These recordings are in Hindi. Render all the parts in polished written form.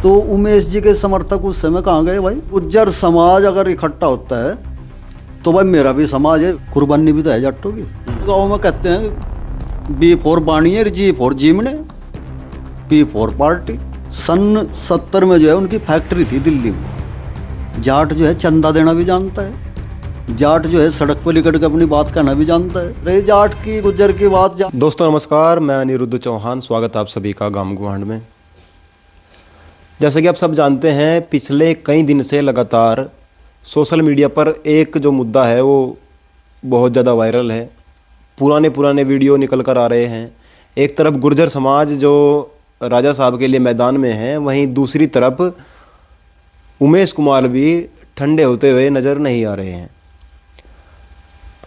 तो उमेश जी के समर्थक उस समय कहाँ गए भाई? गुज्जर समाज अगर इकट्ठा होता है तो भाई मेरा भी समाज है, कुर्बानी भी तो है जट्टों की। गाँव में कहते हैं बी फॉर बाणियर, जी फॉर जीमने, पी फॉर पार्टी। सन 70 में जो है उनकी फैक्ट्री थी दिल्ली में। जाट जो है चंदा देना भी जानता है, जाट जो है सड़क पर लिकट के अपनी बात कहना भी जानता है। रही जाट की गुज्जर की बात दोस्तों नमस्कार, मैं अनिरुद्ध चौहान, स्वागत है आप सभी का गाम गुहांड में। जैसे कि आप सब जानते हैं, पिछले कई दिन से लगातार सोशल मीडिया पर एक जो मुद्दा है वो बहुत ज़्यादा वायरल है। पुराने वीडियो निकल कर आ रहे हैं। एक तरफ गुर्जर समाज जो राजा साहब के लिए मैदान में है, वहीं दूसरी तरफ उमेश कुमार भी ठंडे होते हुए नज़र नहीं आ रहे हैं।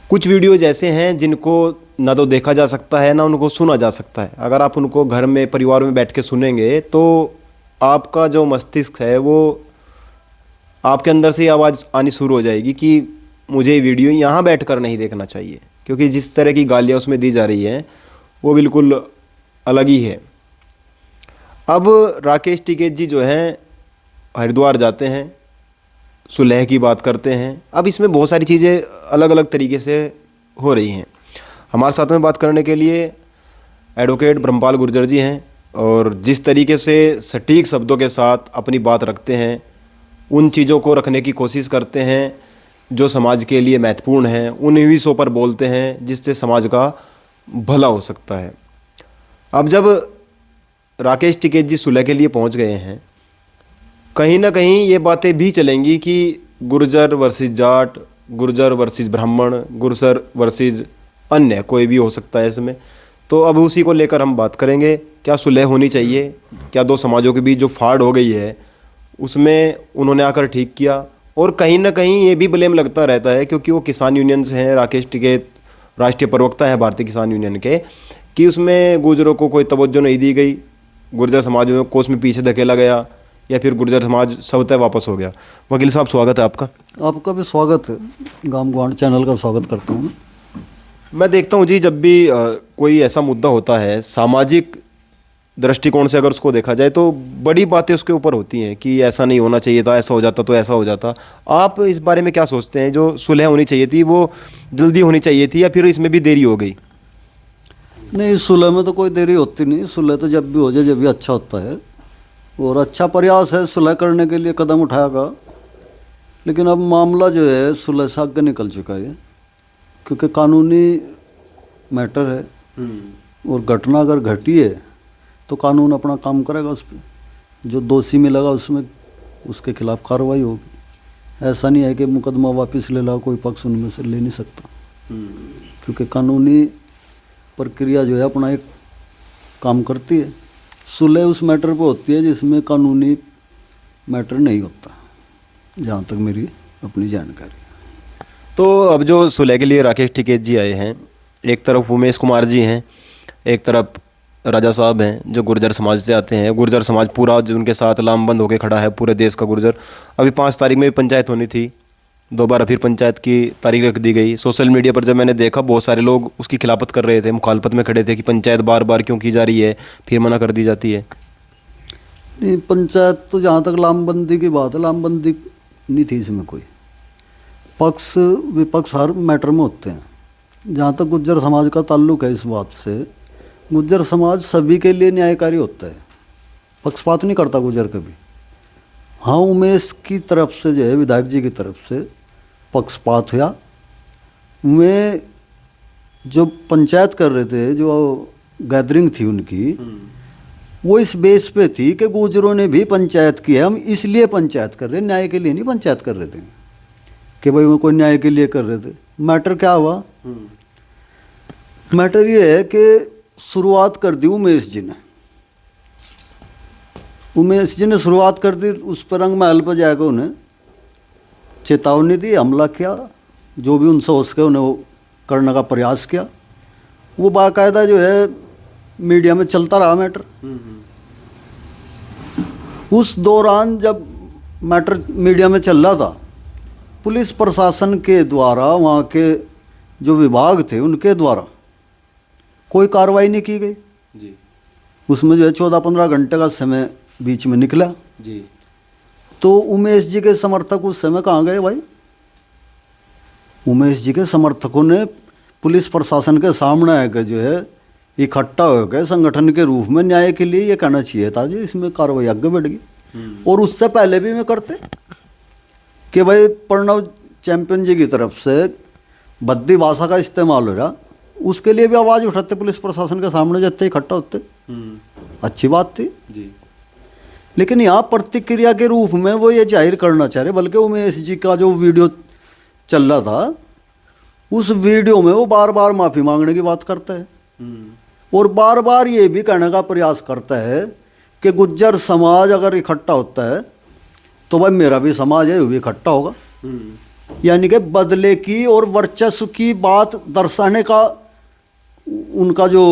कुछ वीडियोज ऐसे हैं जिनको ना तो देखा जा सकता है ना उनको सुना जा सकता है। अगर आप उनको घर में परिवार में बैठ के सुनेंगे तो आपका जो मस्तिष्क है वो आपके अंदर से आवाज़ आनी शुरू हो जाएगी कि मुझे वीडियो यहाँ बैठकर नहीं देखना चाहिए, क्योंकि जिस तरह की गालियाँ उसमें दी जा रही हैं वो बिल्कुल अलग ही है। अब राकेश टिकैत जी जो हैं हरिद्वार जाते हैं, सुलह की बात करते हैं। अब इसमें बहुत सारी चीज़ें अलग अलग तरीके से हो रही हैं। हमारे साथ में बात करने के लिए एडवोकेट ब्रह्मपाल गुर्जर जी हैं, और जिस तरीके से सटीक शब्दों के साथ अपनी बात रखते हैं, उन चीज़ों को रखने की कोशिश करते हैं जो समाज के लिए महत्वपूर्ण हैं, उन्हीं विषयों पर बोलते हैं जिससे समाज का भला हो सकता है। अब जब राकेश टिकैत जी सुलह के लिए पहुंच गए हैं, कहीं ना कहीं ये बातें भी चलेंगी कि गुर्जर वर्सेस जाट, गुर्जर वर्सेस ब्राह्मण, गुर्जर वर्सेस अन्य कोई भी हो सकता है इसमें। तो अब उसी को लेकर हम बात करेंगे। क्या सुलह होनी चाहिए? क्या दो समाजों के बीच जो फाड़ हो गई है उसमें उन्होंने आकर ठीक किया? और कहीं ना कहीं ये भी ब्लेम लगता रहता है, क्योंकि वो किसान यूनियन से हैं, राकेश टिकैत राष्ट्रीय प्रवक्ता है भारतीय किसान यूनियन के, कि उसमें गुर्जरों को कोई तवज्जो नहीं दी गई, गुर्जर समाज को उसमें पीछे धकेला गया, या फिर गुर्जर समाज स्वतः वापस हो गया। वकील साहब स्वागत है आपका। आपका भी स्वागत है, गाम गुहांड चैनल का स्वागत करता हूँ। मैं देखता हूँ जी, जब भी कोई ऐसा मुद्दा होता है सामाजिक दृष्टिकोण से अगर उसको देखा जाए तो बड़ी बातें उसके ऊपर होती हैं कि ऐसा नहीं होना चाहिए था, ऐसा हो जाता तो ऐसा हो जाता। आप इस बारे में क्या सोचते हैं? जो सुलह होनी चाहिए थी वो जल्दी होनी चाहिए थी या फिर इसमें भी देरी हो गई? नहीं, सुलह में तो कोई देरी होती नहीं। सुलह तो जब भी हो जाए जब भी अच्छा होता है, और अच्छा प्रयास है सुलह करने के लिए, कदम उठाएगा। लेकिन अब मामला जो है सुलह से आगे निकल चुका है, क्योंकि कानूनी मैटर है, और घटना अगर घटी है तो कानून अपना काम करेगा। उस पर जो दोषी मिलेगा उसमें उसके खिलाफ कार्रवाई होगी। ऐसा नहीं है कि मुकदमा वापस ले ला, कोई पक्ष उनमें से ले नहीं सकता, क्योंकि कानूनी प्रक्रिया जो है अपना एक काम करती है। सुलह उस मैटर पे होती है जिसमें कानूनी मैटर नहीं होता, जहाँ तक मेरी अपनी जानकारी। तो अब जो सुलह के लिए राकेश टिकैत जी आए हैं, एक तरफ उमेश कुमार जी हैं, एक तरफ राजा साहब हैं जो गुर्जर समाज से आते हैं। गुर्जर समाज पूरा उनके साथ लामबंद होकर खड़ा है, पूरे देश का गुर्जर। अभी 5 तारीख में भी पंचायत होनी थी, दोबारा फिर पंचायत की तारीख रख दी गई। सोशल मीडिया पर जब मैंने देखा, बहुत सारे लोग उसकी खिलाफत कर रहे थे, मुखालफत में खड़े थे कि पंचायत बार बार क्यों की जा रही है, फिर मना कर दी जाती है। नहीं, पंचायत तो जहाँ तक लामबंदी की बात है, लामबंदी नहीं थी इसमें कोई। पक्ष विपक्ष हर मैटर में होते हैं। जहाँ तक गुज्जर समाज का ताल्लुक है, इस बात से गुज्जर समाज सभी के लिए न्यायकारी होता है, पक्षपात नहीं करता गुज्जर कभी। हाँ, उमेश की तरफ से जो है, विधायक जी की तरफ से पक्षपात हुआ। वे जो पंचायत कर रहे थे, जो गैदरिंग थी उनकी, वो इस बेस पे थी कि गुज्जरों ने भी पंचायत की है, हम इसलिए पंचायत कर रहे हैं, न्याय के लिए नहीं पंचायत कर रहे थे कि भाई वो कोई न्याय के लिए कर रहे थे। मैटर क्या हुआ? मैटर ये है कि शुरुआत कर दी उमेश जी ने। उमेश जी ने शुरुआत कर दी, उस पर रंग महल पर जाकर उन्हें चेतावनी दी, हमला किया, जो भी उनसे हो सके उन्हें वो करने का प्रयास किया। वो बाकायदा जो है मीडिया में चलता रहा मैटर। उस दौरान जब मैटर मीडिया में चल रहा था, पुलिस प्रशासन के द्वारा, वहाँ के जो विभाग थे उनके द्वारा कोई कार्रवाई नहीं की गई जी। उसमें जो है 14-15 घंटे का समय बीच में निकला। जी। तो उमेश जी के समर्थक उस समय कहाँ गए भाई? उमेश जी के समर्थकों ने पुलिस प्रशासन के सामने आकर जो है इकट्ठा होकर संगठन के रूप में न्याय के लिए ये कहना चाहिए था जी, इसमें कार्रवाई आगे बढ़ गई। और उससे पहले भी मैं करते कि भाई प्रणव चैंपियन जी की तरफ से भद्दी भाषा का इस्तेमाल हो रहा, उसके लिए भी आवाज़ उठाते पुलिस प्रशासन के सामने जाते इकट्ठा होते, अच्छी बात थी जी। लेकिन यहाँ प्रतिक्रिया के रूप में वो ये जाहिर करना चाह रहे, बल्कि उमेश जी का जो वीडियो चल रहा था उस वीडियो में वो बार बार माफ़ी मांगने की बात करता है और बार बार ये भी कहने का प्रयास करता है कि गुज्जर समाज अगर इकट्ठा होता है तो भाई मेरा भी समाज है वो भी इकट्ठा होगा। यानी कि बदले की और वर्चस्व की बात दर्शाने का उनका जो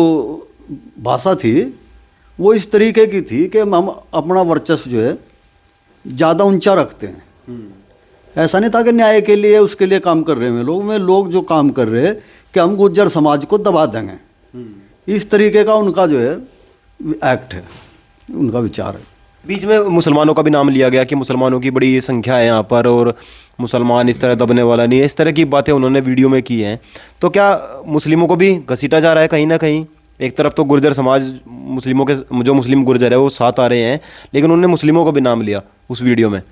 भाषा थी वो इस तरीके की थी कि हम अपना वर्चस्व जो है ज़्यादा ऊंचा रखते हैं। ऐसा नहीं था कि न्याय के लिए उसके लिए काम कर रहे हैं लोग जो काम कर रहे हैं कि हम गुज्जर समाज को दबा देंगे, इस तरीके का उनका जो है एक्ट है, उनका विचार है। बीच में मुसलमानों का भी नाम लिया गया कि मुसलमानों की बड़ी संख्या है यहाँ पर और मुसलमान इस तरह दबने वाला नहीं है, इस तरह की बातें उन्होंने वीडियो में की हैं। तो क्या मुस्लिमों को भी घसीटा जा रहा है कहीं ना कहीं? एक तरफ तो गुर्जर समाज, मुस्लिमों के जो मुस्लिम गुर्जर है वो साथ आ रहे हैं, लेकिन उन्होंने मुस्लिमों को भी नाम लिया उस वीडियो में।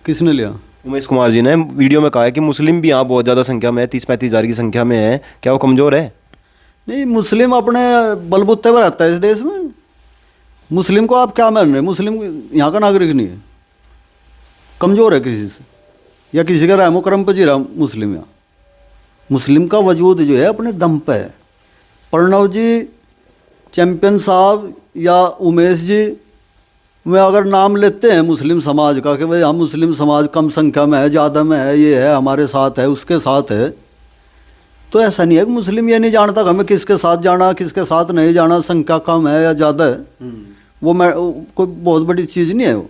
किसने लिया? उमेश कुमार जी ने वीडियो में कहा है कि मुस्लिम भी यहाँ बहुत ज़्यादा संख्या में है, 30-35 हज़ार की संख्या में है, क्या वो कमज़ोर है? नहीं, मुस्लिम अपने बलबूते पर रहता है इस देश में। मुस्लिम को आप क्या मान रहे हैं? मुस्लिम यहाँ का नागरिक नहीं है, कमज़ोर है किसी से या किसी का रहमो करम पर जी रहा मुस्लिम? यहाँ मुस्लिम का वजूद जो है अपने दम पे है। प्रणव जी चैंपियन साहब या उमेश जी वे अगर नाम लेते हैं मुस्लिम समाज का कि भाई हम मुस्लिम समाज कम संख्या में है, ज़्यादा में है, ये है, हमारे साथ है, उसके साथ है, तो ऐसा नहीं है कि मुस्लिम ये नहीं जानता कि हमें किसके साथ जाना किसके साथ नहीं जाना, संख्या कम है या ज़्यादा है, वो कोई बहुत बड़ी चीज़ नहीं है। वो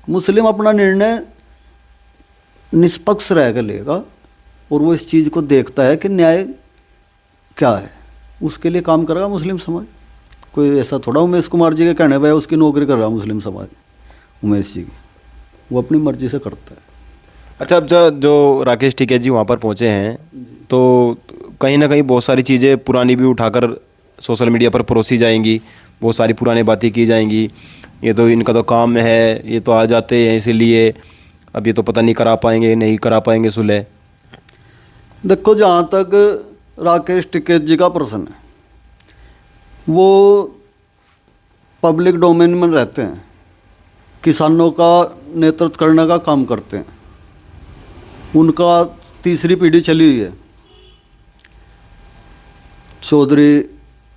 मुस्लिम अपना निर्णय निष्पक्ष रह कर लेगा और वो इस चीज़ को देखता है कि न्याय क्या है, उसके लिए काम करेगा मुस्लिम समाज। कोई ऐसा थोड़ा उमेश कुमार जी के कहने पे उसकी नौकरी कर रहा मुस्लिम समाज, उमेश जी की, वो अपनी मर्जी से करता है। अच्छा, अब जो राकेश टिकैत जी वहाँ पर पहुँचे हैं तो कहीं ना कहीं बहुत सारी चीज़ें पुरानी भी उठाकर सोशल मीडिया पर परोसी जाएंगी, बहुत सारी पुरानी बातें की जाएंगी, ये तो इनका तो काम है, ये तो आ जाते हैं इसीलिए, अब ये तो पता नहीं करा पाएंगे नहीं करा पाएंगे सुलह। देखो, जहाँ तक राकेश टिकैत जी का प्रश्न है, वो पब्लिक डोमेन में रहते हैं, किसानों का नेतृत्व करने का काम करते हैं, उनका तीसरी पीढ़ी चली हुई है। चौधरी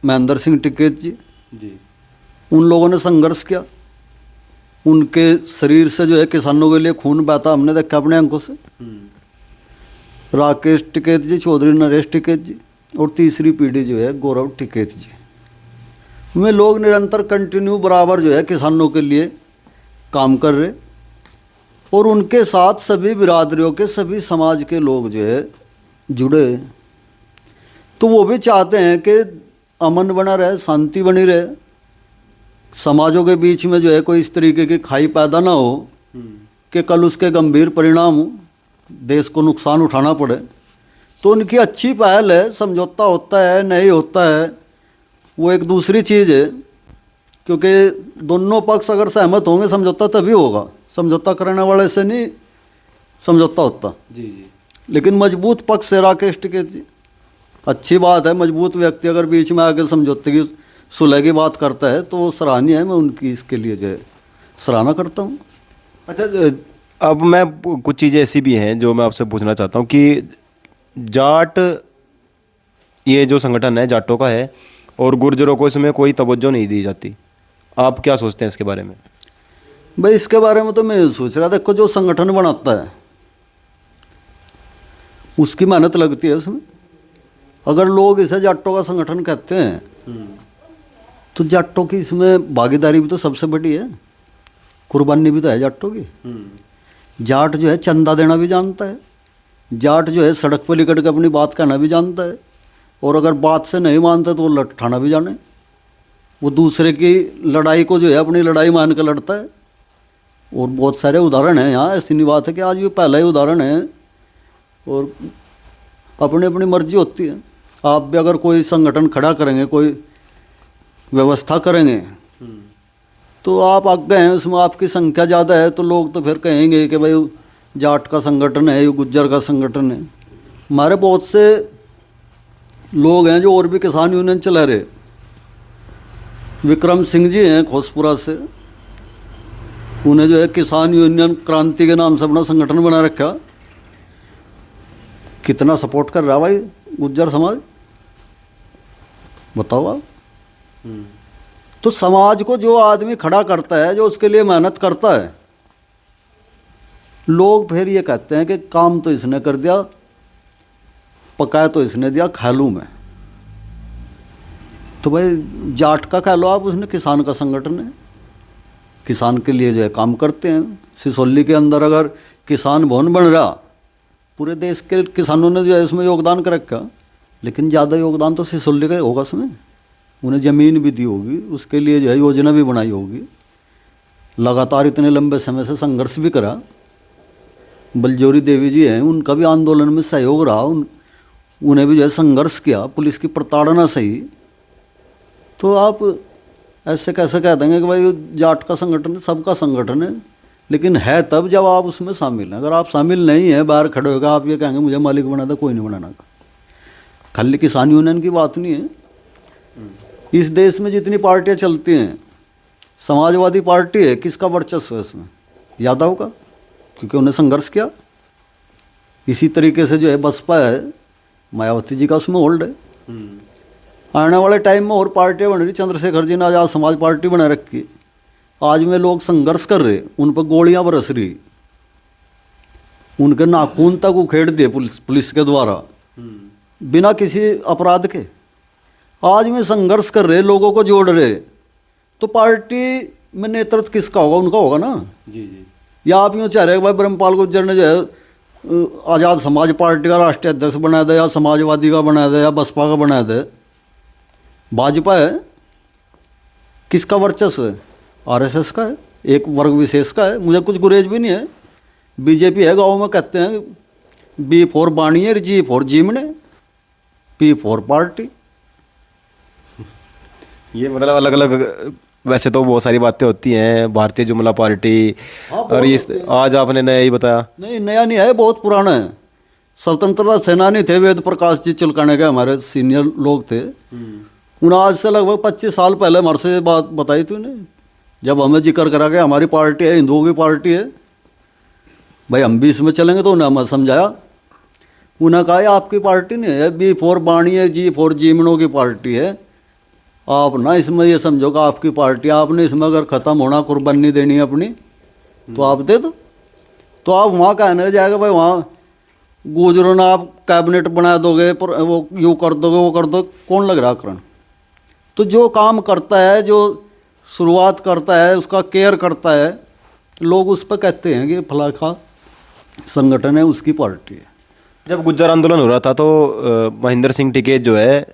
महेंद्र सिंह टिकैत जी, उन लोगों ने संघर्ष किया, उनके शरीर से जो है किसानों के लिए खून बहता हमने देखा अपने आंखों से। राकेश टिकैत जी, चौधरी नरेश टिकैत जी और तीसरी पीढ़ी जो है गौरव टिकैत जी, वे लोग निरंतर कंटिन्यू बराबर जो है किसानों के लिए काम कर रहे और उनके साथ सभी बिरादरियों के सभी समाज के लोग जो है जुड़े। तो वो भी चाहते हैं कि अमन बना रहे, शांति बनी रहे, समाजों के बीच में जो है कोई इस तरीके की खाई पैदा ना हो कि कल उसके गंभीर परिणाम हो, देश को नुकसान उठाना पड़े। तो उनकी अच्छी पहल है, समझौता होता है नहीं होता है वो एक दूसरी चीज़ है, क्योंकि दोनों पक्ष अगर सहमत होंगे समझौता तभी होगा, समझौता करने वाले से नहीं समझौता होता। जी। लेकिन मजबूत पक्ष है राकेश टिकैत जी, अच्छी बात है, मजबूत व्यक्ति अगर बीच में आकर समझौते की सुलह की बात करता है तो सराहनीय है, मैं उनकी इसके लिए जो है सराहना करता हूँ। अच्छा, अब मैं कुछ चीज़ें ऐसी भी हैं जो मैं आपसे पूछना चाहता हूँ कि जाट, ये जो संगठन है जाटों का है और गुर्जरों को इसमें कोई तवज्जो नहीं दी जाती, आप क्या सोचते हैं इसके बारे में? भाई इसके बारे में तो मैं सोच रहा, देखो जो संगठन बनाता है उसकी मेहनत लगती है उसमें। अगर लोग इसे जाटों का संगठन कहते हैं तो जाटों की इसमें भागीदारी भी तो सबसे बड़ी है, कुर्बानी भी तो है जाटों की। जाट जो है चंदा देना भी जानता है, जाट जो है सड़क पर लिकट के अपनी बात कहना भी जानता है, और अगर बात से नहीं मानता तो वो लठाना भी जाने, वो दूसरे की लड़ाई को जो है अपनी लड़ाई मान कर लड़ता है। और बहुत सारे उदाहरण हैं यहाँ, ऐसी नहीं बात है कि आज ये पहला ही उदाहरण है। और अपनी अपनी मर्जी होती है। आप भी अगर कोई संगठन खड़ा करेंगे, कोई व्यवस्था करेंगे, तो आप आगे हैं, उसमें आपकी संख्या ज़्यादा है, तो लोग तो फिर कहेंगे कि भाई जाट का संगठन है, ये गुज्जर का संगठन है। हमारे बहुत से लोग हैं जो और भी किसान यूनियन चला रहे। विक्रम सिंह जी हैं खोसपुरा से, उन्हें जो है किसान यूनियन क्रांति के नाम से अपना संगठन बना रखा। कितना सपोर्ट कर रहा है भाई गुज्जर समाज, बताओ आप। तो समाज को जो आदमी खड़ा करता है, जो उसके लिए मेहनत करता है, लोग फिर ये कहते हैं कि काम तो इसने कर दिया, पकाया तो इसने दिया, खा लूँ मैं। तो भाई जाट का कह लो आप, उसने किसान का संगठन है, किसान के लिए जो है काम करते हैं। सिसोली के अंदर अगर किसान भवन बन रहा, पूरे देश के किसानों ने जो है इसमें योगदान कर रखा, लेकिन ज़्यादा योगदान तो सिसोली का होगा उसमें। उन्हें ज़मीन भी दी होगी, उसके लिए जो है योजना भी बनाई होगी, लगातार इतने लंबे समय से संघर्ष भी करा। बलजोरी देवी जी हैं, उनका भी आंदोलन में सहयोग रहा, उन्हें भी जो है संघर्ष किया, पुलिस की प्रताड़ना सही। तो आप ऐसे कैसे कह देंगे कि भाई जाट का संगठन है, सबका संगठन है, लेकिन है तब जब आप उसमें शामिल हैं। अगर आप शामिल नहीं हैं, बाहर खड़े होगा, आप ये कहेंगे मुझे मालिक बना दे, कोई नहीं बनाना का। खाली किसान यूनियन की बात नहीं है। इस देश में जितनी पार्टियां चलती हैं, समाजवादी पार्टी है, किसका वर्चस्व है इसमें? यादव का, क्योंकि उन्हें संघर्ष किया। इसी तरीके से जो है बसपा है, मायावती जी का उसमें होल्ड है। आने वाले टाइम में और पार्टियां बन रही, चंद्रशेखर जी ने आज़ाद समाज पार्टी बना रखी, आज में लोग संघर्ष कर रहे, उन पर गोलियां बरस रही, उनके नाखून तक उखेड़ दिए पुलिस के द्वारा बिना किसी अपराध के। आज में संघर्ष कर रहे, लोगों को जोड़ रहे, तो पार्टी में नेतृत्व किसका होगा? उनका होगा ना जी जी। या आप यूँ चाह रहे हैं भाई ब्रह्मपाल गुज्जर ने जो है आज़ाद समाज पार्टी का राष्ट्रीय अध्यक्ष बना दे, या समाजवादी का बना दे, या बसपा का बना दे? भाजपा है, किसका वर्चस्व है? आरएसएस का है, एक वर्ग विशेष का है। मुझे कुछ गुरेज भी नहीं है। बीजेपी है, गाँव में कहते हैं बी फॉर बाणियर, जी फॉर जीमने, पी फॉर पार्टी। ये मतलब अलग अलग, वैसे तो बहुत सारी बातें होती हैं, भारतीय जुमला पार्टी। हाँ, और ये आज आपने नया ही बताया। नहीं, नया नहीं है, बहुत पुराना है। स्वतंत्रता सेनानी थे वेद प्रकाश जी चुलकाने के, हमारे सीनियर लोग थे। उन्हें आज से लगभग 25 साल पहले हमारे से बात बताई थी उन्हें, जब हमें जिक्र करा कि हमारी पार्टी है, हिंदुओं की पार्टी है, भाई हम भी इसमें चलेंगे। तो उन्हें हमें समझाया, उन्हें कहा आपकी पार्टी नहीं है, बी फॉर बाणी है, जी फॉर जीमनों की पार्टी है। आप ना इसमें ये समझो कि आपकी पार्टी, आपने इसमें अगर ख़त्म होना, कुर्बानी देनी है अपनी, तो आप दे दो। तो आप वहाँ कहने जाएगा भाई वहाँ गुजरो ना, आप कैबिनेट बना दोगे, पर वो यूँ कर दोगे, वो कर दो, कौन लग रहा करण? तो जो काम करता है, जो शुरुआत करता है, उसका केयर करता है, लोग उस पर कहते हैं कि फला का संगठन है, उसकी पार्टी है। जब गुज्जर आंदोलन हो रहा था तो महेंद्र सिंह टिकैत जो है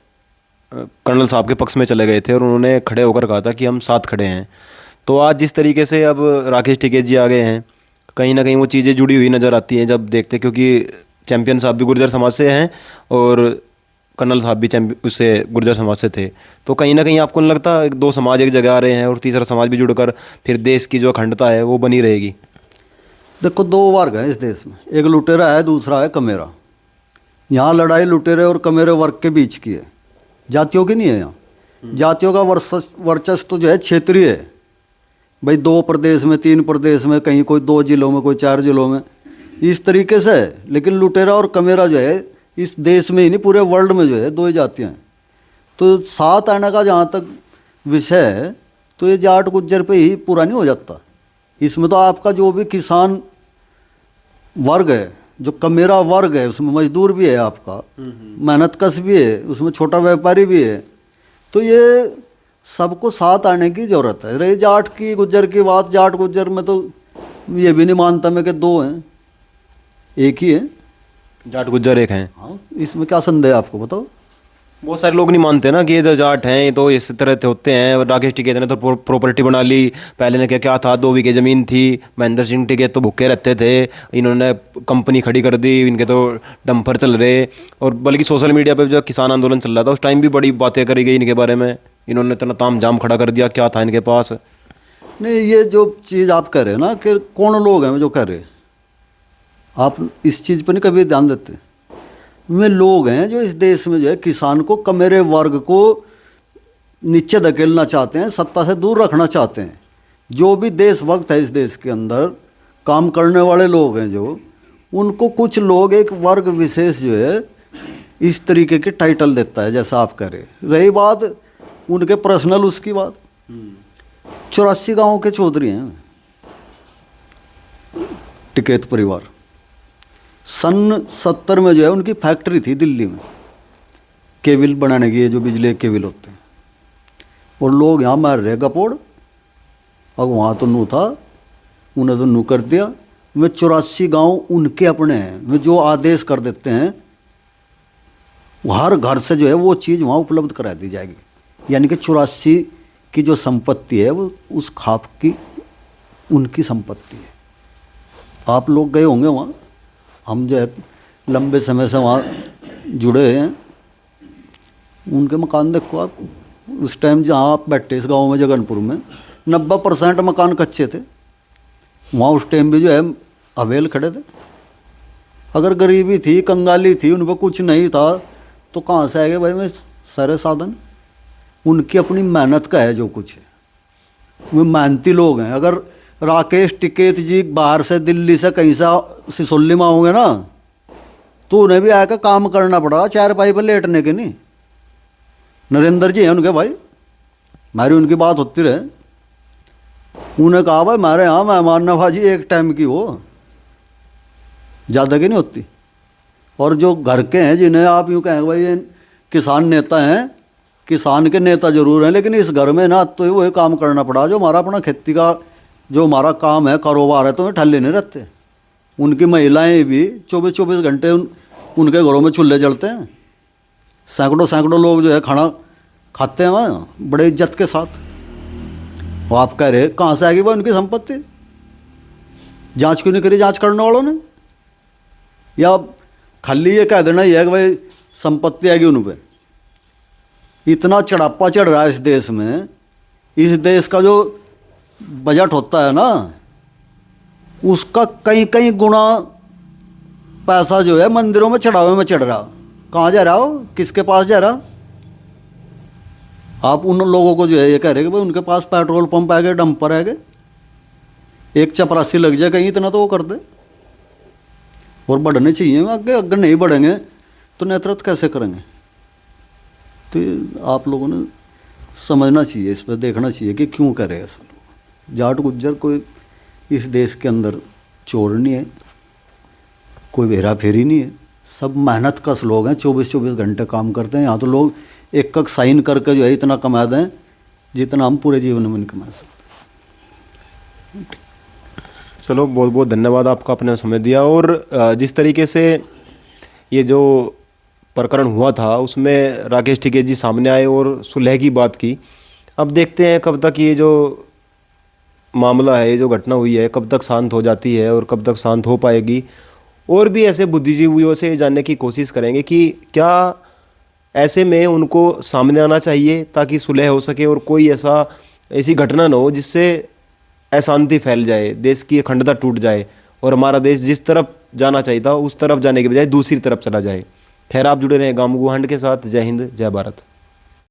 कर्नल साहब के पक्ष में चले गए थे, और उन्होंने खड़े होकर कहा था कि हम साथ खड़े हैं। तो आज जिस तरीके से अब राकेश टिकैत जी आ गए हैं, कहीं ना कहीं वो चीज़ें जुड़ी हुई नज़र आती हैं जब देखते, क्योंकि चैंपियन साहब भी गुर्जर समाज से हैं और कर्नल साहब भी उससे गुर्जर समाज से थे। तो कहीं ना कहीं आपको नहीं लगता दो समाज एक जगह आ रहे हैं और तीसरा समाज भी जुड़कर फिर देश की जो अखंडता है वो बनी रहेगी? देखो, दो वर्ग हैं इस देश में, एक लुटेरा है, दूसरा है कमेरा। यहाँ लड़ाई लुटेरे और कमेरे वर्ग के बीच की है, जातियों की नहीं है। यहाँ जातियों का वर्चस्व तो जो है क्षेत्रीय है, भाई 2 प्रदेश में, 3 प्रदेश में, कहीं कोई 2 जिलों में, कोई 4 जिलों में, इस तरीके से है। लेकिन लुटेरा और कमेरा जो है इस देश में ही नहीं, पूरे वर्ल्ड में जो है 2 ही जातियाँ हैं। तो साथ आने का जहाँ तक विषय है, तो ये जाट गुज्जर पे ही पूरा नहीं हो जाता। इसमें तो आपका जो भी किसान वर्ग है, जो कमेरा वर्ग है, उसमें मजदूर भी है, आपका मेहनतकश भी है, उसमें छोटा व्यापारी भी है। तो ये सबको साथ आने की ज़रूरत है। रही जाट की गुज्जर की बात, जाट गुज्जर में तो ये भी नहीं मानता मैं कि 2 हैं, एक ही है। जाट गुज्जर एक हैं। हाँ, इसमें क्या संदेह है आपको, बताओ? बहुत सारे लोग नहीं मानते ना कि ये तो जाट हैं, ये तो इस तरह से होते हैं। राकेश टिकैत ने तो प्रॉपर्टी बना ली। पहले ने क्या क्या था, 2 बीघे ज़मीन थी। महेंद्र सिंह टिकैत तो भूखे रहते थे, इन्होंने कंपनी खड़ी कर दी, इनके तो डंपर चल रहे। और बल्कि सोशल मीडिया पे जब किसान आंदोलन चल रहा था उस टाइम भी बड़ी बातें करी गई इनके बारे में। इन्होंने इतना ताम झाम खड़ा कर दिया, क्या था इनके पास। नहीं, ये जो चीज़ आप कह रहे हैं ना कि कौन लोग हैं जो कर रहे हैं, आप इस चीज़ पर नहीं कभी ध्यान देते। वे लोग हैं जो इस देश में जो है किसान को, कमेरे वर्ग को नीचे धकेलना चाहते हैं, सत्ता से दूर रखना चाहते हैं। जो भी देशभक्त है इस देश के अंदर, काम करने वाले लोग हैं जो, उनको कुछ लोग, एक वर्ग विशेष जो है इस तरीके के टाइटल देता है जैसा आप कह रहे। रही बात उनके पर्सनल, उसकी बात 84 गांव के चौधरी हैं टिकैत परिवार। सन 70 में जो है उनकी फैक्ट्री थी दिल्ली में, केबिल बनाने की, ये जो बिजली के केबिल होते हैं। और लोग यहाँ मार रहे गपोड़, और वहाँ तो नू था, उन्हें तो नू कर दिया। वे 84 गांव उनके अपने हैं। वे जो आदेश कर देते हैं हर घर से जो है वो चीज़ वहाँ उपलब्ध करा दी जाएगी। यानी कि 84 की जो संपत्ति है वो उस खाप की उनकी संपत्ति है। आप लोग गए होंगे वहाँ, हम जो है लंबे समय से वहाँ जुड़े हैं। उनके मकान देखो आप, उस टाइम जहाँ आप बैठे इस गांव में जगनपुर में 90% मकान कच्चे थे। वहाँ उस टाइम भी जो है अवेल खड़े थे। अगर गरीबी थी, कंगाली थी, उन पर कुछ नहीं था तो कहाँ से आएंगे भाई में सारे साधन। उनकी अपनी मेहनत का है जो कुछ है, वे मेहनती लोग हैं। अगर राकेश टिकैत जी बाहर से, दिल्ली से, कहीं से सिसोली में होंगे ना, तो उन्हें भी आकर काम करना पड़ा, चारपाई पर लेटने के नहीं। नरेंद्र जी हैं उनके भाई, हमारी उनकी बात होती रहे। उन्हें कहा भाई हमारे यहाँ मेहमान नवाजी एक टाइम की हो, ज़्यादा की नहीं होती। और जो घर के हैं जिन्हें आप यूँ कहेंगे भाई ये किसान नेता हैं, किसान के नेता जरूर हैं, लेकिन इस घर में ना तो वही काम करना पड़ा जो हमारा अपना खेती का जो हमारा काम है, कारोबार है, तो वे ठल्ले नहीं रहते। उनकी महिलाएं भी 24-24 घंटे उनके घरों में चूल्हे जलते हैं। सैकड़ों लोग जो है खाना खाते हैं वहाँ बड़े इज्जत के साथ। वो आप कह रहे कहाँ से आएगी भाई उनकी संपत्ति? जांच क्यों नहीं करी जांच करने वालों ने? या खाली ये कह देना ही है कि भाई संपत्ति आएगी उन पर। इतना चढ़ापा चढ़ रहा है इस देश में। इस देश का जो बजट होता है ना, उसका कई गुना पैसा जो है मंदिरों में चढ़ावे में चढ़ रहा। कहाँ जा रहा हो, किसके पास जा रहा? आप उन लोगों को जो है ये कह रहे कि भाई उनके पास पेट्रोल पंप आ गए, डंपर आ गए, एक चपरासी लग जाए कहीं, इतना तो वो कर दे। और बढ़ने चाहिए आगे, अगर नहीं बढ़ेंगे तो नेतृत्व कैसे करेंगे? तो आप लोगों ने समझना चाहिए, इस पर देखना चाहिए कि क्यों करे ऐसा लोग। जाट गुज्जर कोई इस देश के अंदर चोर नहीं है, कोई हेरा फेरी नहीं है, सब मेहनत कश लोग हैं, 24-24 घंटे काम करते हैं। यहाँ तो लोग एक साइन करके जो है इतना कमा दें जितना हम पूरे जीवन में नहीं कमा सकते। चलो, बहुत बहुत धन्यवाद आपका, अपने समय दिया। और जिस तरीके से ये जो प्रकरण हुआ था उसमें राकेश टिकैत जी सामने आए और सुलह की बात की। अब देखते हैं कब तक ये जो मामला है, ये जो घटना हुई है, कब तक शांत हो जाती है और कब तक शांत हो पाएगी। और भी ऐसे बुद्धिजीवियों से जानने की कोशिश करेंगे कि क्या ऐसे में उनको सामने आना चाहिए ताकि सुलह हो सके और कोई ऐसी घटना ना हो जिससे अशांति फैल जाए, देश की अखंडता टूट जाए और हमारा देश जिस तरफ जाना चाहिए था उस तरफ जाने के बजाय दूसरी तरफ चला जाए। खैर, आप जुड़े रहे गांव गुहांड के साथ। जय हिंद, जय भारत।